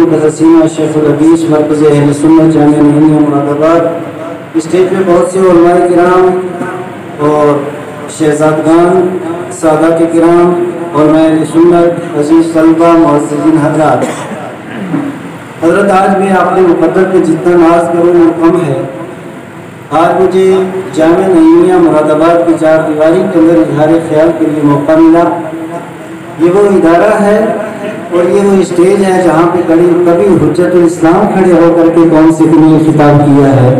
مدرسین اور شیخ الحدیث مرکز اہل سنت جامعہ نعیمیہ مراد آباد. اسٹیج پہ بہت سے علماء کرام اور شہزادگان، سادات کرام، علماء اہل سنت، عزیز طلبہ، معززین حضرات. حضرت آج میں آپ نے مقدر پہ جتنا ناز کروں وہ کم ہے. آج مجھے جامعہ نعیمیہ مراد آباد کی چار دیواری کے اندر اظہار خیال کے لیے موقع ملا. یہ وہ ادارہ ہے اور یہ وہ اسٹیج ہے جہاں پہ کبھی حجت الاسلام کھڑے ہو کر کے قوم سے بھی نہیں خطاب کیا ہے.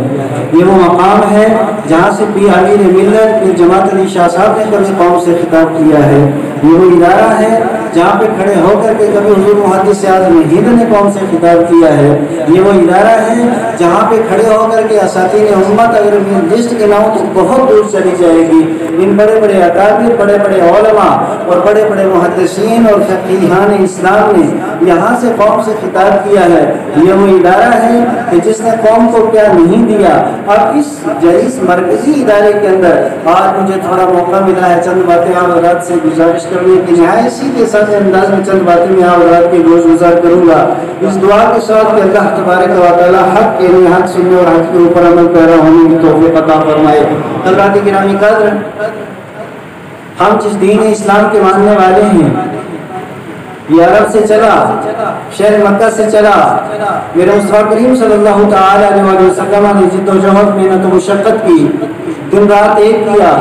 یہ وہ مقام ہے جہاں سے پیر امیر ملت پیر جماعت علی شاہ صاحب نے کبھی قوم سے خطاب کیا ہے. یہ وہ ادارہ ہے جہاں پہ کھڑے ہو کر کے کبھی حضور محدث اعظم ہند نے قوم سے خطاب کیا ہے. یہ وہ ادارہ ہے جہاں پہ کھڑے ہو کر کے اساتین امت اگر لسٹ کے نام تو بہت دور چلی جائے گی. ان بڑے بڑے اکابر، بڑے بڑے علماء اور بڑے بڑے محدثین اور فقیہان اسلام نے یہاں سے قوم سے خطاب کیا ہے. یہ وہ ادارہ ہے کہ جس نے قوم کو کیا نہیں دیا. اور اس مرکزی ادارے کے اندر آج مجھے تھوڑا موقع ملا ہے چند باتیں آپ حضرات سے گزارش کرنے کی. نہایت سیدھے سادے انداز میں چند باتیں میں آپ حضرات کی گوش گزار کروں گا اس دعا کے ساتھ کہ اللہ تبارک و تعالی حق کے لیے حق سننے اور حق کے اوپر عمل پیرا ہونے کی توفیق عطا فرمائے. حضرات گرامی قدر، ہم جس دین اسلام کے ماننے والے ہیں یہ عرب سے چلا، شہر مکہ سے چلا. میرے مصطفیٰ کریم صلی اللہ تعالی علیہ وسلم نے جد و جہد، محنت و مشقت کی، دن رات ایک کیا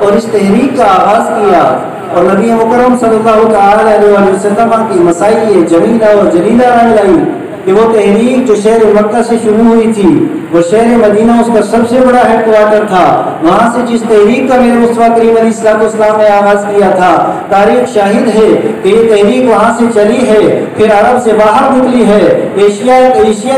اور اس تحریک کا آغاز کیا. اور نبی مکرم صلی اللہ تعالی علیہ وسلم کی مسائی جمیلہ اور جلیلہ رنگ لائی کہ وہ تحریک جو شہر مکہ سے شروع ہوئی تھی وہ شہر مدینہ اس کا سب سے بڑا ہیڈ کوارٹر تھا. وہاں سے جس تحریک کا میرے مصطفیٰ کریم علیہ السلام نے آغاز کیا تھا، تاریخ شاہد ہے کہ یہ تحریک وہاں سے چلی ہے، پھر عرب سے باہر نکلی ہے، ایشیا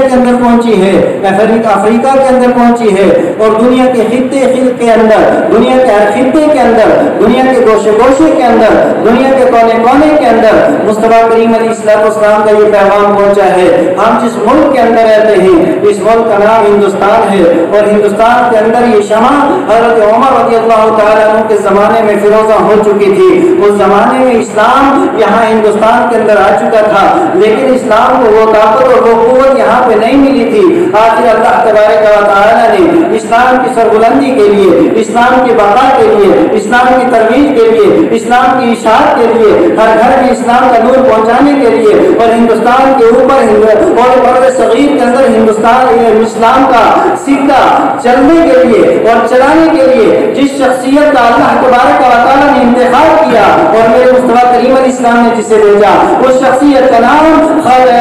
کے اندر پہنچی ہے، افریقہ کے اندر پہنچی ہے اور دنیا کے خطے کے اندر، دنیا کے ہر خطے کے اندر، دنیا کے گوشے گوشے کے اندر، دنیا کے کونے کونے کے اندر مصطفیٰ کریم علیہ السلام کا یہ پیغام پہنچا ہے. ہم جس ملک کے اندر رہتے ہیں اس ملک کا نام ہندوستان ہے اور ہندوستان کے اندر یہ شمع حضرت عمر رضی اللہ تعالیٰ عنہ کے زمانے میں فیروزہ ہو چکی تھی. اس زمانے میں اسلام یہاں ہندوستان کے اندر آ چکا تھا، لیکن اسلام کو وہ طاقت اور وہ قوت یہاں پہ نہیں ملی تھی. آخر اللہ تبارک و تعالیٰ نے اسلام کی سربلندی کے لیے، اسلام کی بقا کے لیے، اسلام کی ترویج کے لیے، اسلام کی اشاعت کے لیے، ہر گھر میں اسلام کا نور پہنچانے کے لیے اور ہندوستان کے اوپر اور بر صغیر کے اندر ہندوستان اسلام کا سکہ چلنے کے لیے اور چلانے کے لیے جس شخصیت کا اللہ تبارک و تعالیٰ نے انتخاب کیا اور میرے مصطفیٰ کریم علیہ السلام نے جسے بھیجا اس شخصیت کا نام خواجہ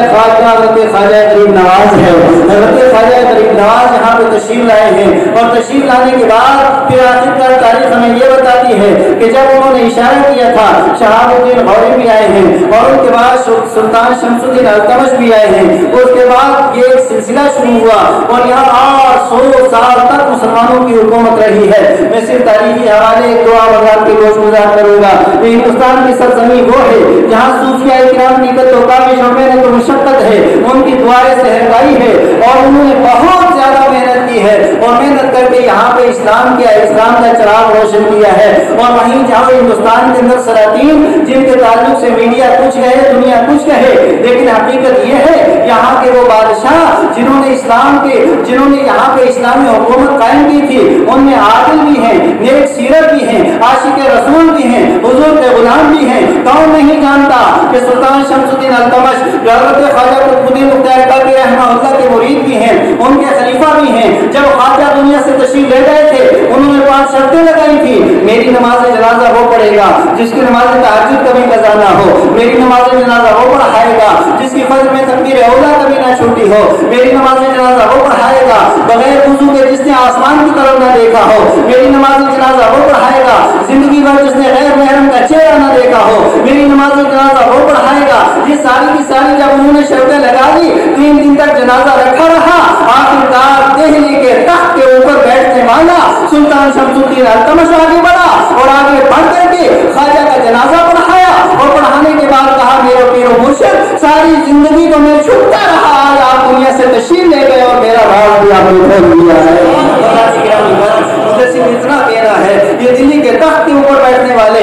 غریب نواز ہے. حضرت خواجہ غریب نواز یہاں پہ تشریف لائے ہیں اور تشریف لانے کے بعد پھر آخر تاریخ ہمیں یہ بتاتی ہے کہ جب انہوں نے اشارہ کیا تھا شہاب الدین غوری بھی آئے ہیں اور ان کے بعد سلطان شمس الدین التمش بھی آئے ہیں. اس کے بعد یہ ایک سلسلہ شروع ہوا اور یہاں 800 سال تک مسلمانوں کی حکومت رہی ہے. میں صرف تاریخی حوالے ایک دعا بغیر کے گوش گزار کروں گا. ہندوستان کی سرزمین وہ ہے جہاں صوفیاء کرام کی تو کافی محنت و مشقت ہے، ان کی دعائیں صحرگائی ہے اور انہوں نے بہت زیادہ محنت کی ہے اور محنت کر کے یہاں پہ اسلام کا چراغ روشن کیا ہے. اور وہیں جہاں ہندوستان کے اندر سلاطین جن کے تعلق سے میڈیا کچھ کہے، دنیا کچھ کہے، لیکن حقیقت یہ ہے یہاں کے وہ بادشاہ جنہوں نے یہاں پہ اسلامی حکومت قائم کی تھی ان میں عادل بھی ہیں، نیک سیرت بھی ہیں، عاشق رسول بھی ہیں، حضور کے غلام بھی ہیں. کون نہیں جانتا کہ سلطان شمس الدین التمش حضرت خواجہ قطب الدین بختیار کاکی رحمہ اللہ کے مرید بھی ہیں، ان کے خلیفہ بھی ہیں. جب خواجہ دنیا سے تشریف لے گئے تھے انہوں نے 5 شرطیں لگائی تھی. میری نماز جنازہ وہ پڑھے گا جس کی نماز تہجد کبھی قضا نہ ہو، میری نماز جنازہ وہ پڑھائے گا جس کی فجر میں تکبیر اولا کبھی نہ چھوٹی ہو، میری نماز جنازہ وہ پڑھائے گا بغیر وضو کے جس نے آسمان کی طرف نہ دیکھا ہو، میری نماز جنازہ وہ پڑھائے گا زندگی بھر جس نے غیر محرم کا چہرہ نہ دیکھا ہو، میری نماز جنازہ وہ پڑھائے گا. یہ ساری کی ساری جب انہوں نے شرطیں لگا دی 3 دن تک جنازہ رکھا رہا. آخرکار دہلی کے تخت کے اوپر بیٹھنے والا سلطان شمس الدین التمش آگے بڑھا اور آگے بڑھ کر کے خواجہ کا جنازہ پڑھایا اور پڑھانے کے بعد کہا میرے پیر و مرشد ساری زندگی کو میں چھپتا رہا، آج آپ دنیا سے تشریف لے گئے اور میرا راز بھی آپ نے کھول دیا ہے. اتنا کہنا ہے یہ دلی کے تخت کے اوپر بیٹھنے والے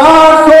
800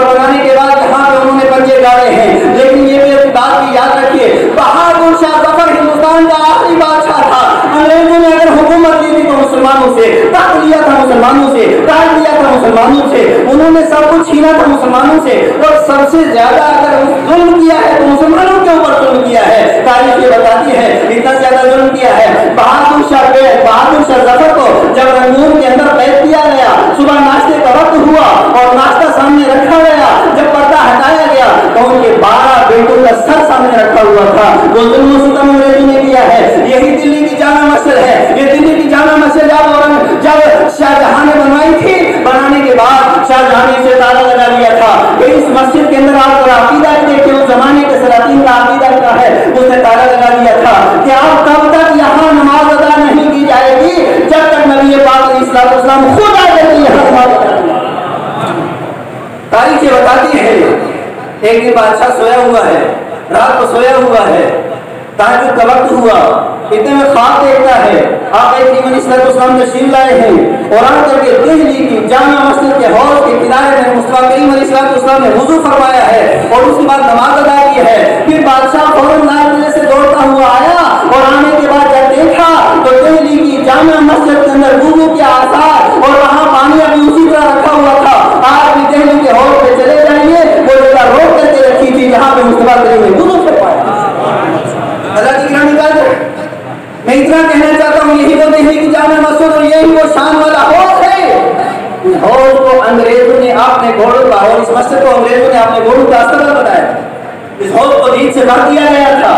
اور بنانے کے بعد یہاں پہ انہوں نے پنجے گاڑے ہیں. لیکن یہ بھی اپنی بات بھی یاد رکھیے, بہادر شاہ ظفر ہندوستان کا آخری بادشاہ تھا. انگریزوں نے اگر حکومت کی تھی تو مسلمانوں سے, تخت لیا تھا مسلمانوں سے, تاج لیا تھا مسلمانوں سے, انہوں نے سب کچھ چھینا تھا مسلمانوں سے, اور سب سے زیادہ اگر ظلم کیا ہے تو مسلمانوں کے اوپر ظلم کیا ہے. تاریخ یہ بتاتی ہے اتنا زیادہ ظلم کیا ہے. بہادر شاہ ظفر کو جب رنگون کے اندر قید کیا گیا, صبح ناشتے کا وقت ہوا اور ناشتہ سامنے رکھا گیا, جب پردہ ہٹایا گیا تو ان کے 12 بیٹوں کا سر سامنے رکھا ہوا تھا. وہ ظلم و ستم انگریزوں نے کیا ہے. یہی دلی کی جامع مسجد ہے. یہ دلی کی جامع مسجد جب شاہجہاں نے بنوائی تھی, بنانے کے بعد شاہجہاں نے اسے تالا لگا دیا تھا کہ اس مسجد کے اندر آپ کا عقیدہ دیکھیں, اس زمانے کے سلاطین کا عقیدہ کیا ہے, اسے تالا لگا دیا تھا کہ آپ تب تک یہاں نماز ادا نہیں کی جائے گی جب تک نبی پاک علیہ السلام خود آ کر کے یہاں نماز ادا کی. تاریخ یہ بتاتی ہے ایک دن بادشاہ سویا ہوا ہے, رات کو سویا ہوا ہے, تہجد کا وقت ہوا, اتنے میں خواب دیکھتا ہے. آقا کریم علیہ السلام تشریف لائے ہیں اور آ کر کے دہلی کی جامع مسجد کے حوض کے کنارے میں مصطفیٰ کریم علیہ السلام نے وضو فرمایا ہے اور اس کے بعد نماز ادا کی ہے. پھر بادشاہ فوراً لال قلعے سے دوڑتا ہوا آیا اور آنے کے بعد جب دیکھا تو دہلی کی جامع مسجد کے اندر وضو کے آثار اور وہاں پانی ابھی اسی طرح رکھا ہوا تھا. آج بھی دہلی کے حوض پہ چلے جائیے, وہ جگہ روک کر کے رکھی تھی جہاں پہ مصطفیٰ کریم نے وضو فرمایا. اللہ کی گرامی بات, میں اتنا کہنا چاہتا ہوں, یہی وہ دہلی کی جامع مسجد اور یہی وہ شان والا حوض ہے. اس حوض کو انگریزوں نے اپنے گھوڑوں کا, اور اس مسجد کو انگریزوں نے اپنے گھوڑوں کا استقبال بنایا. اس حوض کو دین سے بھر دیا گیا تھا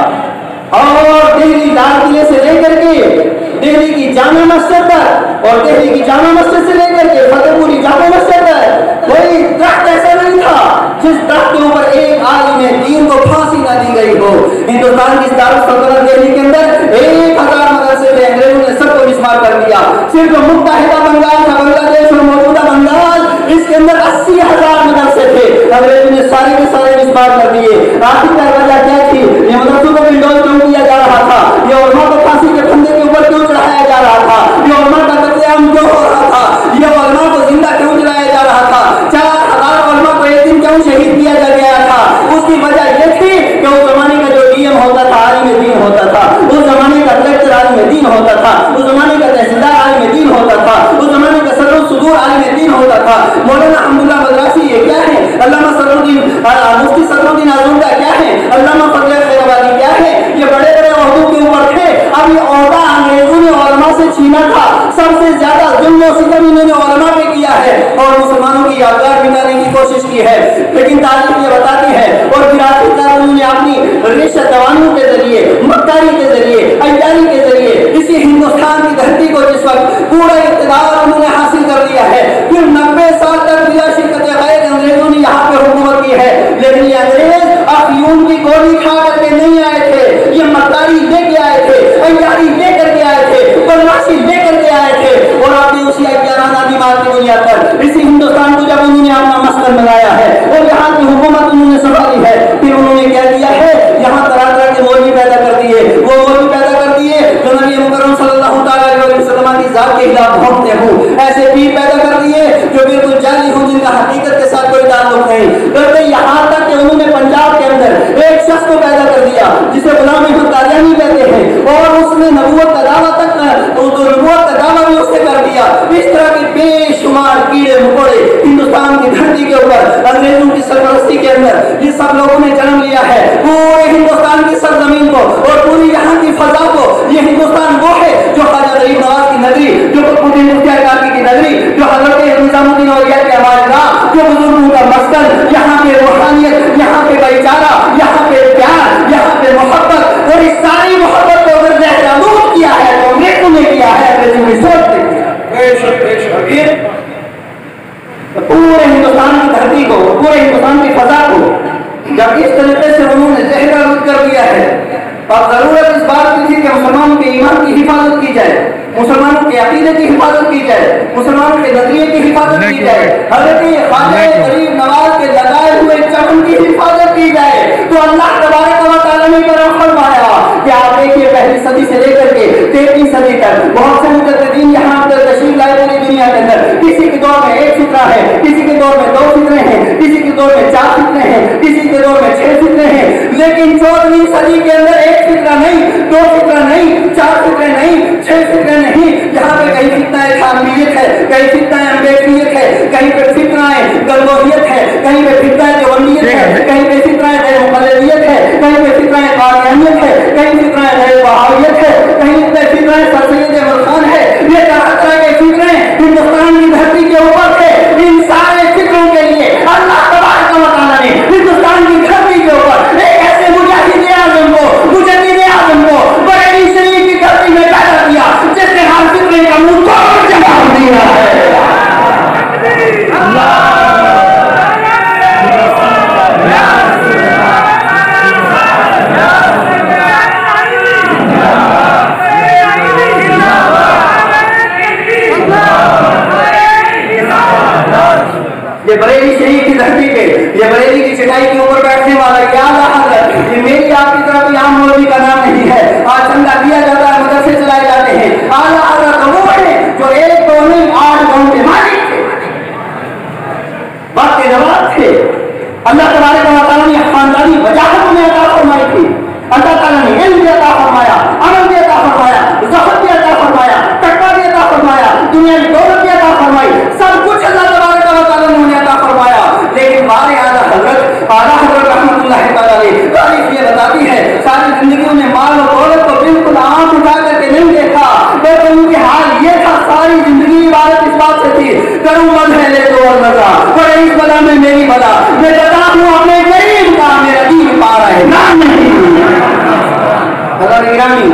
اور دہلی لال قلعے سے لے کر کے دہلی کی جامع مسجد تک اور دہلی کی جامع مسجد سے لے کر کے فتح پوری جامع مسجد تک کوئی درخت ایسا نہیں تھا جس درخت کے اوپر ایک عالم دین کو پھانسی نہ دی گئی ہو. ہندوستان کی دارالسلطنت دہلی کے اندر 1000 مدرسے تھے, انگریزوں نے سب کو مسمار کر دیا. صرف متحدہ بنگال تھا, بنگلہ دیش اور موجودہ بنگال, اس کے اندر 80,000 مدرسے تھے, انگریزوں نے سارے کے سارے مسمار کر دیے. آخر کا وجہ کیا تھی؟ یہ مدرسوں کو ونڈوز کیوں کیا جا رہا تھا, یہ علماء کو پھانسی کے پھندے کے اوپر کیوں چڑھایا جا رہا تھا, یہ علماء کا قتل عام کیوں ہو رہا تھا, یہ علماء کو زندہ کیوں جلایا جا رہا تھا, 4000 علماء کو ایک دن کیوں شہید کیا جا گیا تھا. اس کی وجہ یہ تھی کہ اس زمانے کا جو ڈی ایم ہوتا تھا عالم دین ہوتا تھا, اس زمانے کا کلکٹر عالم دین ہوتا تھا, اس زمانے کا تحصیلدار عالم دین ہوتا تھا, اس زمانے کا صدر الصدور عالم دین ہوتا تھا. مولانا حمداللہ مدرسی یہ کیا ہے, علامہ مفتی صدر الدین آزمگاہ کیا ہے, علامہ فضل خیر آبادی کیا ہے, یہ بڑے بڑے عہدوں کے اوپر تھے. اب یہ عہدہ انگریزوں نے علماء سے چھینا تھا. سب سے زیادہ ظلم و ستم انہوں نے علماء پہ کیا ہے اور مسلمانوں کی یادگار مٹانے کی کوشش کی ہے. لیکن تاریخ یہ بتاتی ہے اور پھر آخرکار انہوں نے اپنی رشتہ دوانوں کے ذریعے, مکاری کے ذریعے, عیاری کے ذریعے اسی ہندوستان کی دھرتی کو جس وقت پورا اقتدار انہوں نے حاصل کر لیا ہے, پھر 90 سال تک بلا شرکت غیر انگریزوں نے یہاں پہ حکومت کی ہے. لیکن یہ انگریز افیون کی گولی کھا کر کے نہیں آئے تھے, یہ مکاری لے کے آئے تھے, عیاری لے کر کے آئے تھے, بدماشی لے کر کے آئے تھے. اور آپ نے اسی عیارانہ دماغ کی بنیاد پر اسی ہندوستان کو جب انہوں نے اپنا مسکن بنایا ہے اور یہاں کی حکومت انہوں نے سنبھالی ہے, پھر انہوں نے کیا کیا ہے, یہاں طرح طرح کے مولوی پیدا کر دیے. وہ مولوی پیدا کر دیے جو نبی مکرم صلی اللہ تعالیٰ علیہ وسلم کی ذات کے خلاف بھونکتے ہوں. ایسے پیر پیدا کر دیے جو بالکل جعلی ہوں, جن کا حقیقت کے ساتھ کوئی تعلق نہیں. بلکہ یہاں تک کہ انہوں نے پنجاب کے اندر ایک شخص کو پیدا کر دیا جسے غلام احمد قادیانی کہتے ہیں, اور اس نے نبوت کا دعویٰ تک نبوت کا دعویٰ بھی اس نے کر دیا. اس طرح کے بے شمار کیڑے مکوڑے ہندوستان کی دھرتی کے اوپر انگریزوں کی سرپرستی کے اندر یہ سب لوگوں نے جنم لیا ہے. پورے ہندوستان کی سرزمین کو اور پوری یہاں کی فضا کو, یہ ہندوستان وہ ہے جو خواجہ غریب نواز کی نگری, جو قطب الدین مختار کاکی کی نگری, جو حضرت نظام الدین اولیاء کے ہمارے جو بزرگوں کا مسکن, یہاں پہ روحانیت, یہاں پہ بھائی چارہ, یہاں پہ پیار, یہاں پہ محبت, اور اس ساری محبت کو اگر زہرآلود کیا ہے تو انگریزوں نے کیا ہے, انگریزوں نے سوچ نے کیا. پورے ہندوستان کی دھرتی کو, پورے ہندوستان کی فضا کو جب اس طریقے سے انہوں نے زہرآلود کر دیا ہے, اور ضرورت اس بات کی تھی کہ مسلمانوں کے ایمان کی حفاظت کی جائے, مسلمانوں کے عقیدے کی حفاظت کی جائے, مسلمانوں کے نظریے کی حفاظت کی جائے, حضرت خواجہ غریب نواز کے لگائے ہوئے چمن کی حفاظت کی جائے. تو اللہ تبارک و تعالیٰ نے کرم فرمایا کہ آپ دیکھیے پہلی صدی سے لے کر کے 13ویں صدی تک بہت سے مجددین یہاں پر تشریف لائے پوری دنیا کے اندر. کسی کے دور میں ایک فطرہ ہے, کسی کے دور میں 2 فطرے ہیں, کسی کے دور میں دور میں 6 فطرے ہیں، لیکن 14ویں صدی کے اندر 1 فطرہ نہیں، 2 فطرہ نہیں، 4 فطرے نہیں، 6 فطرے نہیں، جہاں پہ کہیں فتنہ خانویت ہے، کہیں فتنہ امبیڈکریت ہے، کہیں پہ فتنہ گلوہیت ہے، کہیں پہ فتنہ دیوبندیت ہے، کہیں پہ فتنہ غیر مقلدیت ہے، کہیں پہ فتنہ قادیانیت ہے، کہیں فتنہ غیر بہائیت ہے، کہیں پہ فتنہ سر سید احمد خان ہے۔ یہ طرح کے فطرے ہندوستان کی دھرتی کے اوپر تھے۔ ان سارے فطروں کے لیے اللہ تبارک و تعالیٰ نے ہندوستان کی دھرتی کے اوپر ایک ایسے مجاہد اعظم کو، مجدد اعظم کو بریلی شریف کی دھرتی میں پیدا کیا جس نے ہر فطرے کا منہ توڑ جواب دیا ہے۔ یہ بریلی شریف کی دھرتی پہ، یہ بریلی کی چٹائی کے اوپر بیٹھنے والا یاد حضرت، یہ میری آپ کی طرف عام مولوی کا نام نہیں ہے۔ آج چندہ دیا جاتا ہے، مدرسے چلائے جاتے ہیں۔ اعلیٰ حضرت وہ ہے جو 1 2 نہیں 8 قوم کے مالک تھے، وقت کے نواز تھے۔ اللہ تبارک و تعالیٰ نے خاندانی وجاہت میں عطا فرمائی تھی۔ اللہ تعالیٰ نے علم بھی عطا فرمایا، عمل بھی عطا فرمایا، ذہن بھی عطا فرمایا، تقویٰ بھی عطا فرمایا، دنیا کی دولت بھی عطا فرمائی، سب کچھ اللہ تبارک و تعالیٰ نے انہیں عطا فرمایا۔ لیکن ہمارے اعلیٰ حضرت رحمۃ اللہ تعالیٰ علیہ تاریخ یہ بتاتی ہے ساری زندگی انہیں مال و دولت کو بالکل آنکھ اٹھا کر کے نہیں دیکھا، بلکہ ان کے حال یہ تھا ساری زندگی عبادت اس بات سے تھی، کروں مد ہے لے تو اور مزہ پڑے اس بلا میں میری بلا، میں جتا ہوں اپنے غریب کا میرا دین پا رہا ہے نام نہیں۔ حضرت گرامی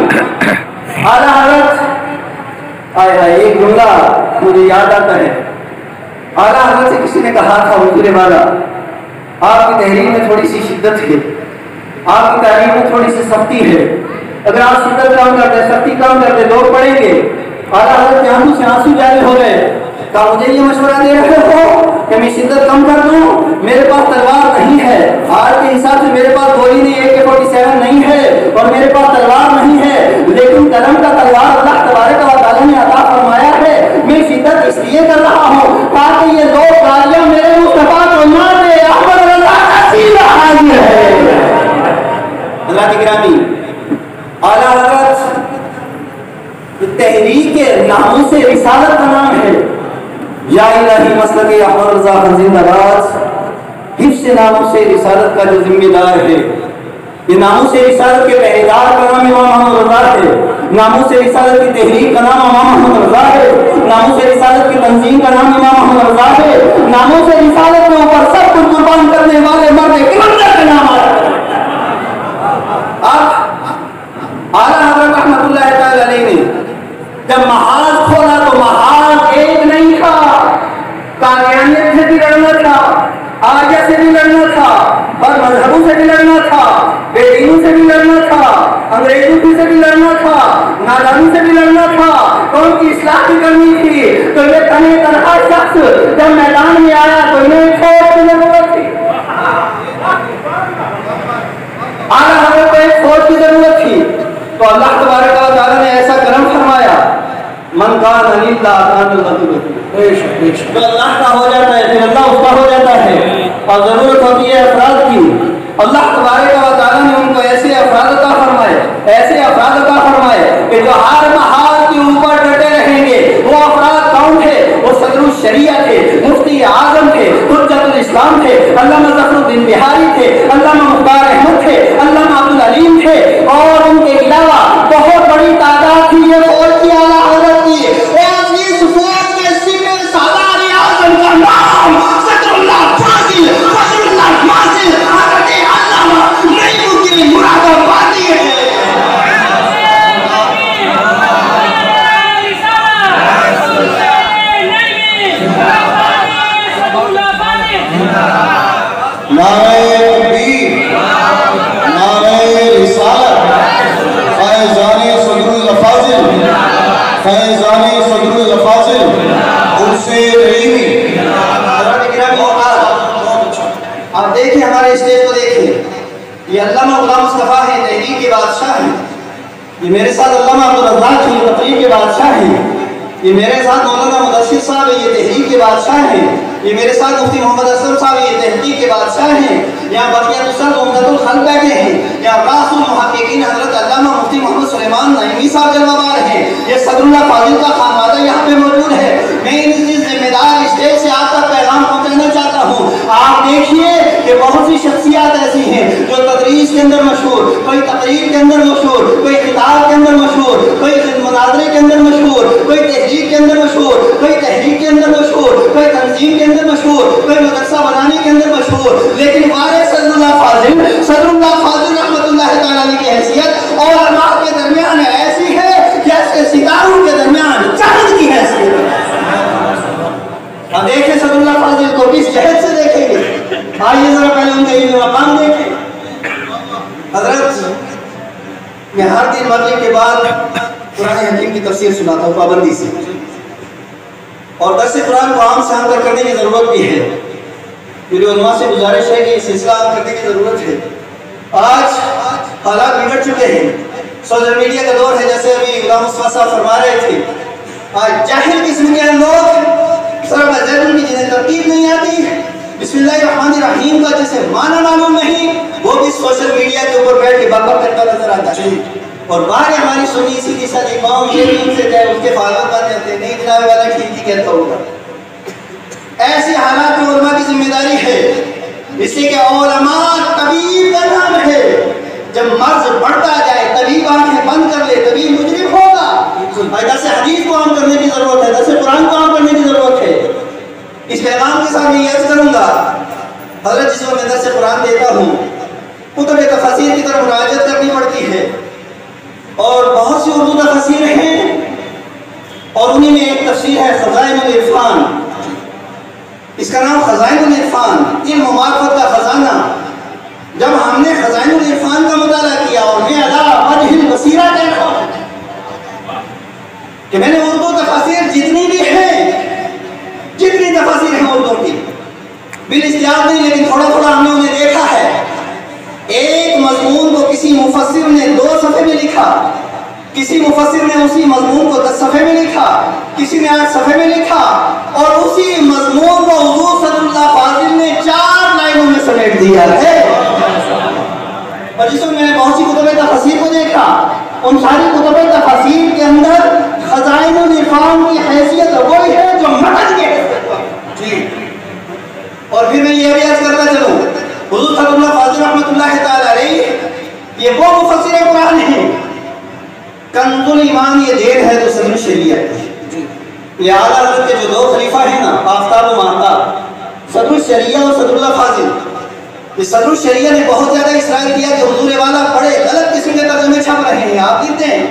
اعلیٰ حضرت آئے ایک جملہ مجھے یاد آتا ہے۔ اعلیٰ حضرت سے کسی نے کہا تھا حضور والا آپ کی تحریر میں تھوڑی سی شدت ہے، آپ کی تحریر میں تھوڑی سی سختی ہے، اگر آپ شدت کم کر دیں سختی کم کر دیں لوگ پڑھیں گے۔ اعلیٰ حضرت کے آنکھوں سے آنسو جاری ہو گئے۔ کہا مجھے یہ مشورہ دے رہے ہو کہ میں شدت کم کر دوں؟ میرے پاس تلوار نہیں ہے، آج کے حساب سے میرے پاس گولی نہیں AK-47 نہیں ہے اور میرے پاس تلوار نہیں ہے، لیکن قلم کا تلوار اللہ تبارک و تعالیٰ نے عطا فرمایا ہے۔ میں شدت اس لیے کر رہا ہوں تاکہ یہ لوگ گالیاں میرے مصطفیٰ کو نہ دے، احمد رضا کا سینہ حاضر ہے۔ اللہ کی گرامی اعلیٰ حضرت تحریک ناموس رسالت کا نام ہے۔ یا الہی مسلک احمد رضا زندہ باد، حفظ ناموس رسالت کا جو ذمہ دار ہے، یہ ناموس رسالت کے پہریدار کا نام امام محمد رضا ہے، ناموس رسالت کی تحریک کا نام امام محمد رضا ہے، ناموس رسالت کی تنظیم کا نام امام محمد رضا ہے، ناموس رسالت کے اوپر سب کچھ قربان کرنے والے مرد کلندر کا نام آتا ہے۔ اعلیٰ حضرت رحمۃ اللہ تعالی علیہ نے جب محاذ کھولا تو محاذ ایک نہیں تھا، قادیانیت سے بھی لڑنا تھا، آریہ سے بھی لڑنا تھا، اور مذہبوں سے بھی لڑنا تھا، بے دینوں سے بھی لڑنا تھا، انگریزوں سے بھی لڑنا تھا، نادانوں سے بھی لڑنا تھا، قوم کی اصلاح بھی کرنی تھی۔ تو یہ تنہا شخص جب میدان میں آیا تو انہیں فوج کی ضرورت تھی، اعلیٰ حضرت کو ایک فوج کی ضرورت تھی۔ تو اللہ تبارک و تعالیٰ نے ایسا کرم فرمایا، من کان للہ کان له، جو اللہ کا ہو جاتا ہے پھر اللہ اس کا ہو جاتا ہے، اور ضرورت ہوتی ہے افراد کی۔ اللہ تبارک و تعالیٰ نے ان کو ایسے افراد عطا فرمائے، ایسے افراد عطا فرمائے کہ جو ہر محال کے اوپر ڈٹے رہیں گے۔ وہ افراد کون تھے؟ وہ صدر الشریعہ تھے، مفتی اعظم تھے، حجت الاسلام تھے، علامہ ظفر الدین بہاری تھے، علامہ مختار احمد تھے، علامہ عبدالعلیم تھے، اور ان کے علاوہ بہت بڑی تعداد تھی یہ فوج کی اعلیٰ حضرت کی۔ اور اس فوج کے سپہ سالار اعظم کا نام صدر اللہ فاضل، فضل اللہ فاضل، حضرت علامہ نعیم الدین مراد آبادی ہے۔ نعرہ تکبیر، نعرہ رسالت، فیضان صدر الافاضل، فیضان صدر الافاضل، ان سے رحیمی۔ آپ دیکھیں ہمارے اسٹیج کو دیکھیں، یہ علامہ غلام مصطفیٰ ہیں، تحریر کے بادشاہ ہیں۔ یہ میرے ساتھ علامہ عبدالرزاق ہیں، تقریر کے بادشاہ ہیں۔ یہ میرے ساتھ مولانا مدثر صاحب ہیں، یہ تحریر کے بادشاہ ہیں۔ یہ میرے ساتھ مفتی محمد اسلم صاحب یہ تحقیق کے بادشاہ ہیں، یہاں بقیہ استاد عمدۃ الخلق بیٹھے ہیں، یہاں راس المحققین حضرت علامہ مفتی محمد سلیمان نعیمی صاحب جلوہ بار ہیں، یہ صدر اللہ فاضل کا خانوادہ یہاں پہ موجود ہے۔ میں اس ذمہ دار اسٹیج سے آپ تک پیغام پہنچانا چاہتا ہوں، آپ دیکھیے کہ بہت سی شخصیات ایسی ہیں جو تدریس کے اندر مشہور، کوئی تقریر کے اندر مشہور، کوئی خطاب کے اندر مشہور، کوئی مناظرے کے اندر مشہور، کوئی تحریک کے اندر مشہور، کوئی تحریک کے اندر مشہور، کوئی تنظیم کے اندر مشہور، کوئی مدرسہ بنانے کے اندر مشہور، لیکن وارث صدر اللہ فاضل رحمۃ اللہ تعالیٰ علیہ کی حیثیت اور علماء کے درمیان ایسی ہے جیسے ستاروں کے درمیان چاند کی حیثیت ہے۔ اب دیکھیں صدر اللہ فاضل کو کس جہت سے دیکھیں گے، آئیے ذرا پہلے ان کے علم مقام دیکھیں۔ حضرت میں ہر دن مغرب کے بعد قرآن حکیم کی تفسیر سناتا ہوں پابندی سے، اور درس قرآن کو عام سے عام تر کرنے کی ضرورت بھی ہے۔ میری علماء سے گزارش ہے کہ یہ سلسلہ عام کرنے کی ضرورت ہے۔ آج حالات بگڑ چکے ہیں، سوشل میڈیا کا دور ہے، جیسے ابھی غلام مصطفیٰ صاحب فرما رہے تھے، آج جاہل قسم کے لوگ سرب زیدن کی جنہیں ترتیب نہیں آتی، بسم اللہ الرحمن الرحیم کا جسے معنی معلوم نہیں، وہ بھی سوشل میڈیا کے اوپر بیٹھ کے بک کرتا نظر آتا ہے۔ اور باہر ہماری سنی سیدھی سادی قوم یہ بھی ان سے جائے اس کے فعالت بات جاتے ہیں، نہیں جناب والا ٹھیک ہی کہتا ہوگا۔ ایسی حالات میں علماء کی ذمہ داری ہے، اس لیے کہ علماء طبیب کا نام ہے، جب مرض بڑھتا جائے طبیب آنکھیں بند کر لے طبیب مجرم ہوگا۔ درس حدیث کو عام کرنے کی ضرورت ہے، درس قرآن کو عام کرنے کی ضرورت ہے۔ اس پیغام کے ساتھ میں یہ عرض کروں گا، حضرت جس وقت میں درس قرآن دیتا ہوں کتب تفاسیر کی طرف مراجعت کرنی پڑتی ہے، اور بہت سی اردو تفاسیر ہیں، اور انہی میں ایک تفسیر ہے خزائن العرفان، اس کا نام خزائن العرفان، علم و معرفت کا خزانہ۔ جب ہم نے خزائن العرفان کا مطالعہ کیا، اور میں ادا وجہ البصیرہ کہہ رہا ہوں کہ میں نے اردو تفاسیر جتنی بھی ہیں، جتنی تفاسیر ہیں اردو کی بالاستیاب نہیں، لیکن تھوڑا تھوڑا ہم نے انہیں دیکھا ہے۔ ایک مضمون کو کسی مفسر نے 2 صفحے میں لکھا، کسی مفسر نے اسی مضمون کو 10 صفحے میں لکھا، کسی نے 8 صفحے میں لکھا، اور اسی مضمون کو حضور صلی اللہ فاضل نے 4 لائنوں میں سمیٹ دیا ہے۔ اور جس میں نے بہت سی کتب تفاسیر کو دیکھا، ان ساری کتب تفاسیر کے اندر خزائن العرفان کی حیثیت وہی ہے جو متن کی حیثیت جی۔ اور پھر میں یہ بھی عرض کرتا چلوں، حضور صلی اللہ فاضل رحمۃ اللہ تعالی علیہ یہ وہ مفسر قرآن ہیں، کنز الایمان یہ دیر ہے تو صدر شریعت، یہ اعلیٰ حضرت کے جو 2 خلیفہ ہیں نا، آفتاب و ماہتاب، صدر الشریعہ اور صدر اللہ فاضل، اس صدر الشریعہ نے بہت زیادہ اصرار کیا کہ حضور والا بڑے غلط قسم کے ترجمے چھپ رہے ہیں، آپ دیکھتے ہیں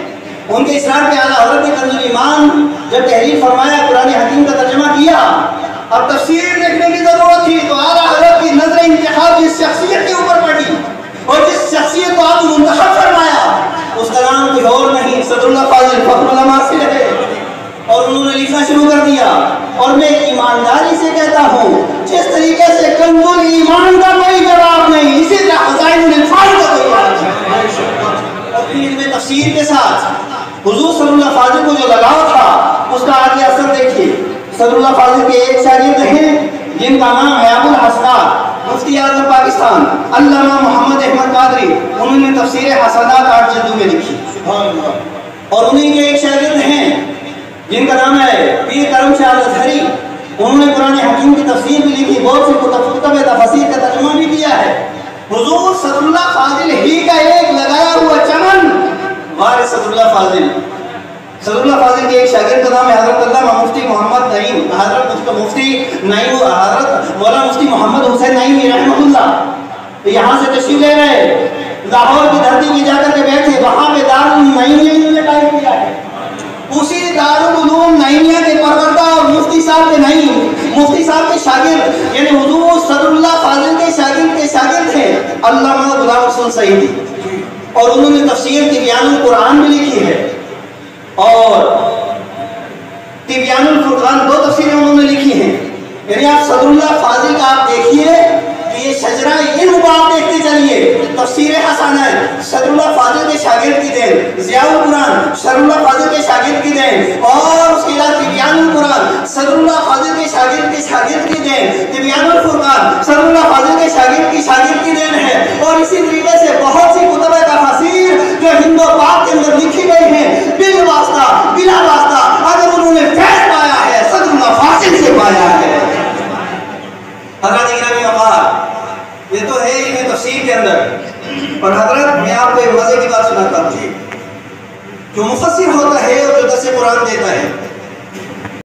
ان کے اصرار پہ اعلیٰ حضرت نے کنز الایمان جب تحریر فرمایا، قرآن حکیم کا ترجمہ کیا، اب تفسیر دیکھنے کی ضرورت تھی تو اعلیٰ حضرت کی نظر انتخاب جس شخصیت کے اوپر پڑی، اور جس شخصیت کو آپ منتخب فرمایا اس کا نام کوئی اور نہیں، صدر اللہ فاضل فخر العلماء سے ہے، اور انہوں نے لکھنا شروع کر دیا۔ اور میں ایمانداری سے کہتا ہوں، جس طریقے سے کنز الایمان کا کوئی جواب نہیں، اسی طرح خزائن العرفان کا کوئی جواب نہیں۔ اور پھر علم تفسیر کے ساتھ حضور صلی اللہ فاضل کو جو لگاؤ تھا، اس کا آگے اثر دیکھیے۔ صدر اللہ فاضل کے ایک شاگرد ہیں جن کا نام ہے ابو الحسنات، مفتی اعظم پاکستان علامہ محمد احمد قادری، انہوں نے تفسیر حسنات 8 جلدوں میں لکھی، اور انہیں کے ایک شاگرد ہیں جن کا نام ہے پیر کرم شاہ الازہری، انہوں نے قرآن حکیم کی تفسیر بھی لکھی، بہت سے کتب تفاسیر کا ترجمہ بھی کیا ہے۔ حضور صلی اللہ فاضل ہی کا ایک لگایا ہوا چمن وارث صدر اللہ فاضل، صدر اللہ فاضل کے ایک شاگرد کا نام ہے حضرت علامہ مفتی محمد نعیم، حضرت مفتی نعیم، حضرت مولانا مفتی محمد حسین نعیمی رحمہ اللہ، یہاں سے تشریف لے رہے، لاہور کی دھرتی میں جا کر کے بیٹھے، وہاں پہ دارالنعیمیہ انہوں نے قائم کیا ہے، اسی دارالعلوم نعیمیہ کے پروردہ اور مفتی صاحب کے نعیم، مفتی صاحب کے شاگرد، یعنی حضور صدر اللہ فاضل کے شاگرد تھے علامہ غلام حسن سعیدی، اور انہوں نے تفسیر تبیان القرآن بھی لکھی ہے، اور تبیان الفرقان 2 تفسیریں انہوں نے لکھی ہیں۔ یعنی آپ صدر اللہ فاضل کا آپ دیکھیے کہ یہ شجرہ علم کو آپ دیکھتے چلیے، تفسیر حسنات صدر اللہ فاضل کے شاگرد کی دین، ضیاء القرآن صدر اللہ فاضل کے شاگرد کی دین، اور اس کے علاوہ تبیان القرآن صدراللہ فاضل کے شاگرد کی دین، تبیان الفرقان صدراللہ فاضل کے شاگرد کی دین ہے، اور اسی طریقے سے بہت سی کتب تفاسیر جو ہند و پاک کے اندر لکھی گئی ہیں، بلا واسطہ اگر انہوں نے فیض پایا ہے صدراللہ فاضل سے پایا ہے۔ حضرت گرامی اوقات، یہ تو ہے ہی میں تفسیر کے اندر، اور حضرت میں آپ کو ایک مزے کی بات سناتا ہوں، جو مفسر ہوتا ہے اور جو درس قرآن دیتا ہے